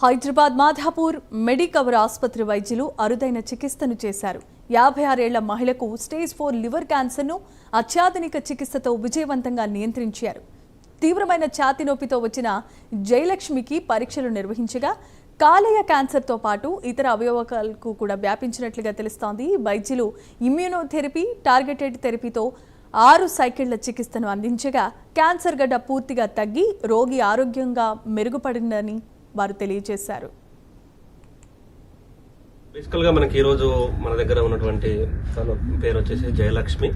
Hyderabad Madhapur Medicover ఆసుపత్రి వైద్యులు అరుదైన చికిత్సను చేశారు. 56 ఏళ్ల మహిళకు స్టేజ్ 4 లివర్ క్యాన్సర్ను అత్యాధునిక చికిత్సతో విజయవంతంగా నియంత్రించారు. తీవ్రమైన ఛాతీ నొప్పితో వచ్చిన జయలక్ష్మికి పరీక్షలు నిర్వహించగా కాలేయ క్యాన్సర్తో పాటు ఇతర అవయవాలకు కూడా వ్యాపించినట్లుగా తెలుస్తోంది. వైద్యులు ఇమ్యూనోథెరపీ, టార్గెటెడ్ థెరపీతో 6 సైకిళ్ల చికిత్సను అందించగా క్యాన్సర్ గడ్డ పూర్తిగా తగ్గి రోగి ఆరోగ్యంగా మెరుగుపడిందని వారు తెలియజేశారు. బేసికల్గా మనకి ఈరోజు మన దగ్గర ఉన్నటువంటి తన పేరు వచ్చేసి జయలక్ష్మి,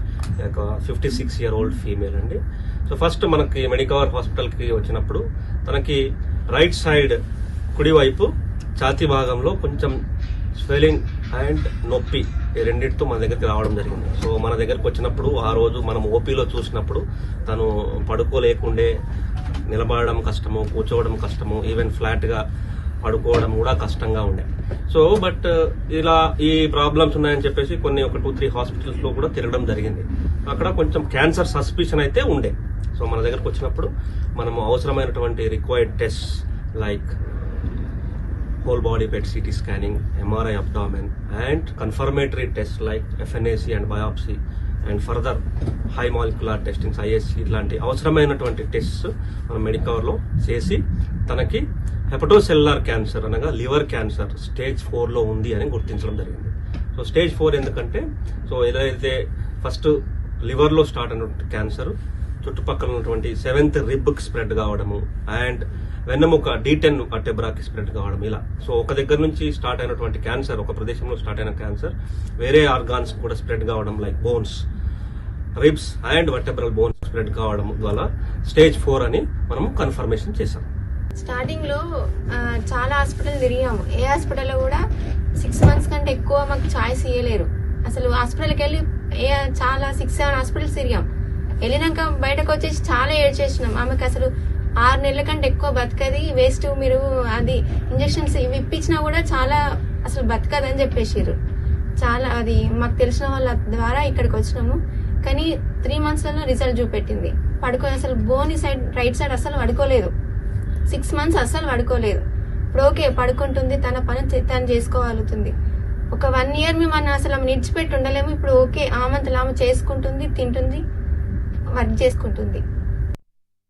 ఒక 56-year-old ఫీమేల్ అండి. సో ఫస్ట్ మనకి మెడికవర్ హాస్పిటల్కి వచ్చినప్పుడు తనకి రైట్ సైడ్ కుడివైపు ఛాతీ భాగంలో కొంచెం స్వెల్లింగ్ అండ్ నొప్పి ఈ రెండింటితో మన దగ్గరికి రావడం జరిగింది. సో మన దగ్గరకు వచ్చినప్పుడు ఆ రోజు మనం ఓపీలో చూసినప్పుడు తను పడుకోలేకుండే, నిలబడడం కష్టము, కూర్చోవడం కష్టము, ఈవెన్ ఫ్లాట్గా పడుకోవడం కూడా కష్టంగా ఉండే. సో బట్ ఇలా ఈ ప్రాబ్లమ్స్ ఉన్నాయని చెప్పేసి ఒక 2-3 హాస్పిటల్స్లో కూడా తిరగడం జరిగింది. అక్కడ కొంచెం క్యాన్సర్ సస్పిషన్ అయితే ఉండే. సో మన దగ్గరకు వచ్చినప్పుడు మనము అవసరమైనటువంటి required test like whole body PET CT scanning, MRI abdomen and confirmatory tests like FNAC and biopsy and further high molecular testings ISC ఇలాంటి అవసరమైనటువంటి టెస్ట్స్ మనం మెడికవర్లో చేసి తనకి హెపటోసెల్యులర్ క్యాన్సర్ అనగా లివర్ క్యాన్సర్ స్టేజ్ 4లో ఉంది అని గుర్తించడం జరిగింది. సో స్టేజ్ 4 ఎందుకంటే సో ఏదైతే ఫస్ట్ లివర్లో స్టార్ట్ అయినటువంటి క్యాన్సర్ చుట్టుపక్కల ఉన్నటువంటి 7th రిబ్కి స్ప్రెడ్ కావడము అండ్ వెన్నెముక D10 వర్టెబ్రాకి స్ప్రెడ్ కావడం ఇలా. సో ఒక దగ్గర నుంచి స్టార్ట్ అయినటువంటి క్యాన్సర్, ఒక ప్రదేశంలో స్టార్ట్ అయిన క్యాన్సర్ వేరే ఆర్గాన్స్ కూడా స్ప్రెడ్ కావడం like bones, ribs and vertebral bones spread కావడం వల్ల స్టేజ్ 4 అని మనం కన్ఫర్మేషన్ చేశాం. స్టార్టింగ్ లో చాలా హాస్పిటల్ తిరిగాము. ఏ హాస్పిటల్లో కూడా 6 months కంటే ఎక్కువ మాకు ఛాయిస్ ఇవ్వలేరు. అసలు హాస్పిటల్కి వెళ్ళి చాలా 6-7 హాస్పిటల్స్ తిరిగాం. వెళ్ళినాక బయటకు వచ్చేసి చాలా ఏడ్చేసినాం. ఆమెకు అసలు 6 నెలల కంటే ఎక్కువ బతకది, వేస్ట్, మీరు అది ఇంజెక్షన్స్ ఇవి ఇప్పించినా కూడా చాలా అసలు బతకదని చెప్పేసారు. చాలా అది మాకు తెలిసిన వాళ్ళ ద్వారా ఇక్కడికి వచ్చినాము. కానీ 3 months రిజల్ట్ చూపెట్టింది. అసలు బోని సైడ్ రైట్ సైడ్ అసలు పడుకోలేదు. 6 months అసలు పడుకోలేదు. ఇప్పుడు ఓకే పడుకుంటుంది, తన పని తను చేసుకోగలుగుతుంది. ఒక 1 year మేము అసలు ఆమె నిడిచిపెట్టి ఉండలేము. ఇప్పుడు ఓకే ఆమె చేసుకుంటుంది, తింటుంది, వర్క్ చేసుకుంటుంది.